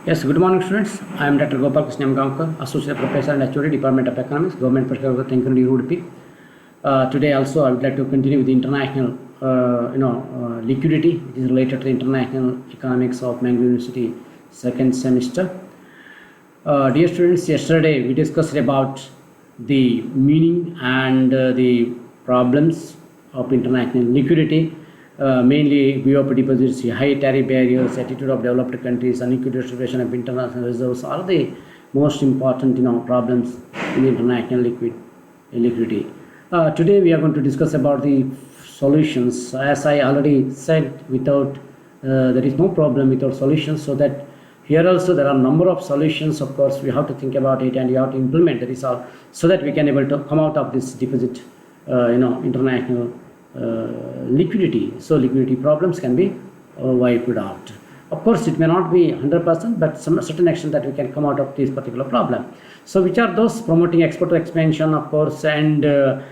Yes, good morning, students. I am Dr. Gopal Krishna Gamkar, Associate Professor and HOD, Department of Economics, Government Pressure Thinking Udupi. Today also I would like to continue with the international, liquidity, which is related to the international economics of Mangalore University second semester. Dear students, yesterday we discussed about the meaning and the problems of international liquidity. Mainly BOP deposits, high tariff barriers, attitude of developed countries, unequal distribution of international reserves are the most important problems in the international liquidity. Today we are going to discuss about the solutions. As I already said, without there is no problem without solutions. So that here also there are a number of solutions. Of course, we have to think about it and we have to implement the result so that we can able to come out of this deposit, international liquidity. So liquidity problems can be wiped out. Of course, it may not be 100%, but some certain extent that we can come out of this particular problem. So which are those? Promoting export expansion, of course, and the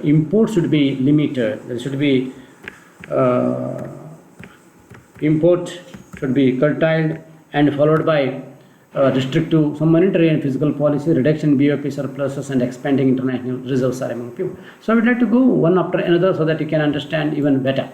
import should be limited. There should be import should be curtailed and followed by restrictive some monetary and fiscal policy, reduction in BOP surpluses, and expanding international reserves are among few. So I would like to go one after another so that you can understand even better.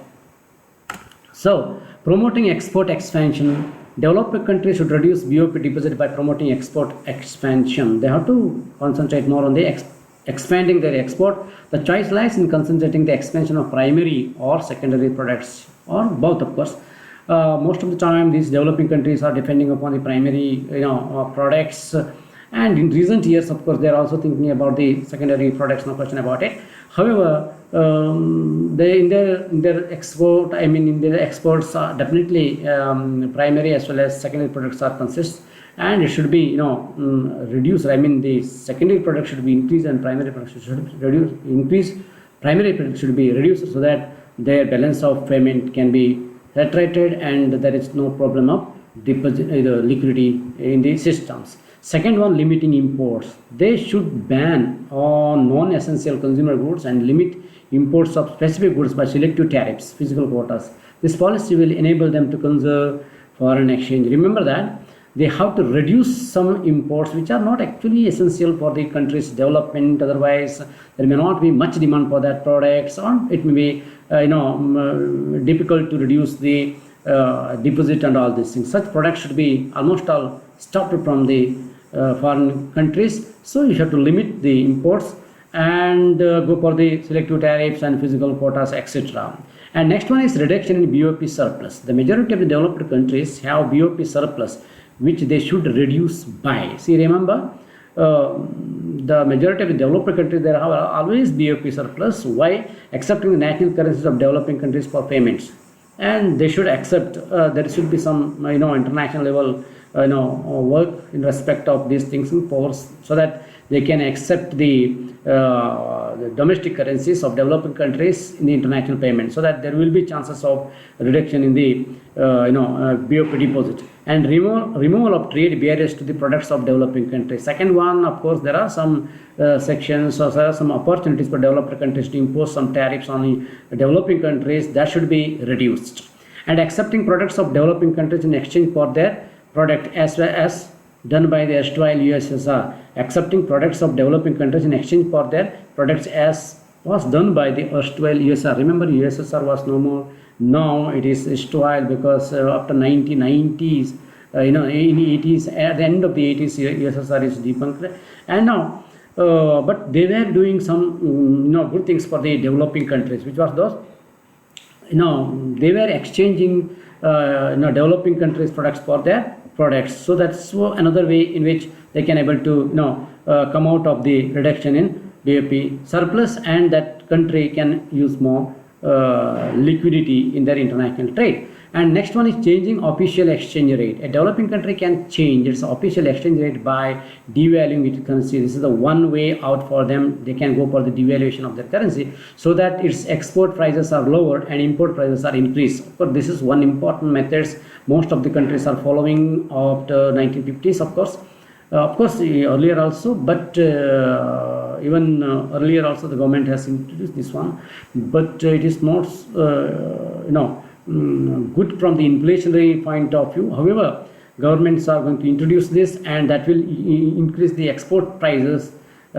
So promoting export expansion, developed countries should reduce BOP deposit by promoting export expansion. They have to concentrate more on the expanding their export. The choice lies in concentrating the expansion of primary or secondary products, or both, of course. Most of the time these developing countries are depending upon the primary products, and in recent years, of course, they are also thinking about the secondary products, no question about it. However, they in their export, in their exports are definitely primary as well as secondary products are consist, and it should be reduced. The secondary product should be increased and primary product should reduce. Primary product should be reduced so that their balance of payment can be saturated and there is no problem of deposit liquidity in the systems. Second one, limiting imports. They should ban on non-essential consumer goods and limit imports of specific goods by selective tariffs, physical quotas. This policy will enable them to conserve foreign exchange. Remember that they have to reduce some imports which are not actually essential for the country's development. Otherwise, there may not be much demand for that products, or it may be difficult to reduce the deposit and all these things. Such products should be almost all stopped from the foreign countries. So you have to limit the imports and go for the selective tariffs and physical quotas, etc. And next one is reduction in BOP surplus. The majority of the developed countries have BOP surplus, which they should reduce by. See, remember, the majority of the developed countries, there have always BOP surplus. Why? Accepting the national currencies of developing countries for payments, and they should accept there should be some international level work in respect of these things in force, so that they can accept the domestic currencies of developing countries in the international payment, so that there will be chances of reduction in the BOP deposit, and removal of trade barriers to the products of developing countries. Second one, of course, there are some sections or there are some opportunities for developed countries to impose some tariffs on the developing countries. That should be reduced, and accepting products of developing countries in exchange for their product, as well as done by the erstwhile USSR. Accepting products of developing countries in exchange for their products, as was done by the erstwhile USSR. Remember, USSR was no more. Now it is erstwhile, because after 1990s, in 80s, at the end of the 80s, USSR is debunked, and now but they were doing some good things for the developing countries, which was those they were exchanging developing countries products for their products. So that's another way in which they can able to come out of the reduction in BOP surplus, and that country can use more liquidity in their international trade. And next one is changing official exchange rate. A developing country can change its official exchange rate by devaluing its currency. This is the one way out for them. They can go for the devaluation of their currency, so that its export prices are lowered and import prices are increased. Of course, this is one important method most of the countries are following after 1950s, of course. Earlier also, but even earlier also the government has introduced this one, but it is not good from the inflationary point of view. However, governments are going to introduce this, and that will increase the export prices,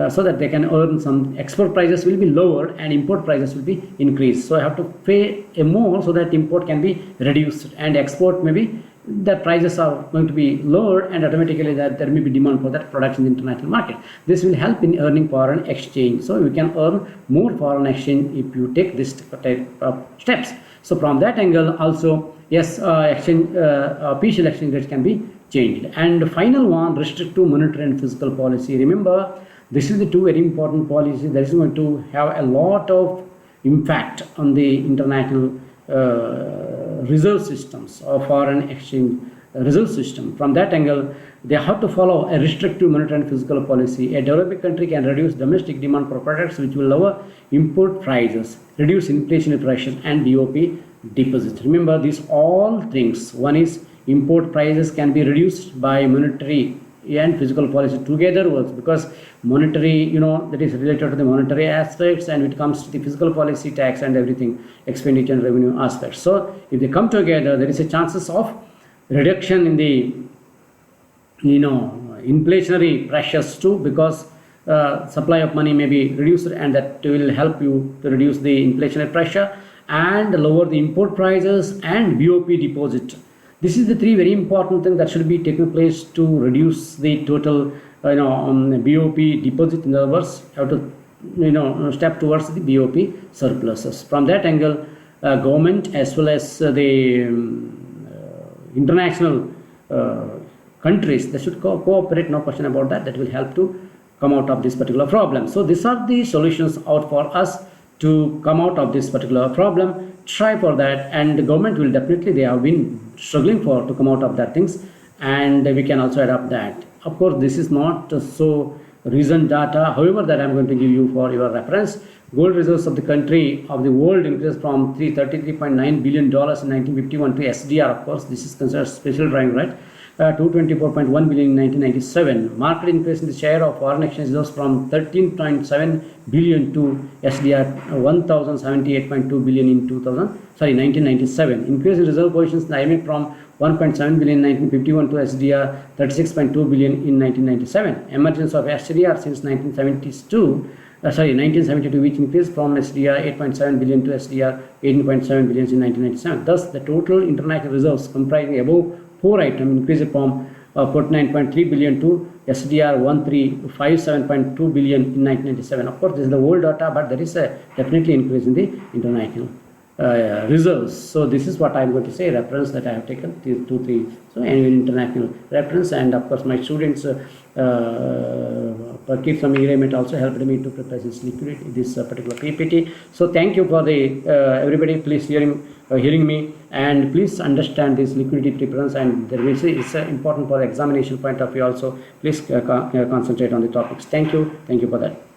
so that they can earn some. Export prices will be lower and import prices will be increased. So I have to pay a more so that import can be reduced, and export maybe the prices are going to be lower, and automatically that there may be demand for that product in the international market. This will help in earning foreign exchange. So you can earn more foreign exchange if you take this type of steps. So from that angle also, yes, official exchange rates can be changed. And the final one, restrictive monetary and fiscal policy. Remember, this is the two very important policies that is going to have a lot of impact on the international reserve systems or foreign exchange reserve system. From that angle, they have to follow a restrictive monetary and fiscal policy. A developing country can reduce domestic demand for products, which will lower import prices, reduce inflationary pressure, and BOP deposits. Remember these all things. One is import prices can be reduced by monetary and fiscal policy together works, because monetary, that is related to the monetary aspects, and it comes to the fiscal policy, tax and everything, expenditure and revenue aspects. So if they come together, there is a chances of reduction in the inflationary pressures too, because supply of money may be reduced, and that will help you to reduce the inflationary pressure and lower the import prices and BOP deposit. This is the three very important things that should be taking place to reduce the total BOP deposit. In other words, how to step towards the BOP surpluses. From that angle, government as well as the international countries, they should cooperate, no question about that. That will help to come out of this particular problem. So these are the solutions out for us to come out of this particular problem. Try for that, and the government will definitely, they have been struggling to come out of that things, and we can also adopt that. Of course, this is not so recent data, however, that I'm going to give you for your reference. Gold reserves of the country of the world increased from $333.9 billion in 1951 to SDR, of course, this is considered special drawing right, 224.1 billion in 1997. Market increase in the share of foreign exchange reserves from 13.7 billion to SDR 1078.2 billion in 1997. Increase in reserve positions in the IMF from 1.7 billion in 1951 to SDR 36.2 billion in 1997. Emergence of SDR since 1972, which increased from SDR 8.7 billion to SDR 18.7 billion in 1997. Thus, the total international reserves comprising above four items increased from 49.3 billion to SDR 1357.2 billion in 1997. Of course, this is the old data, but there is a definitely increase in the international reserves. So this is what I am going to say, reference that I have taken, 2, 3. So annual international reference, and of course my students Parkeet from ERMIT also helped me to prepare this particular PPT. So thank you for the everybody, please hearing me, and please understand this liquidity preference, and there will see it's important for the examination point of view also. Please concentrate on the topics. Thank you for that.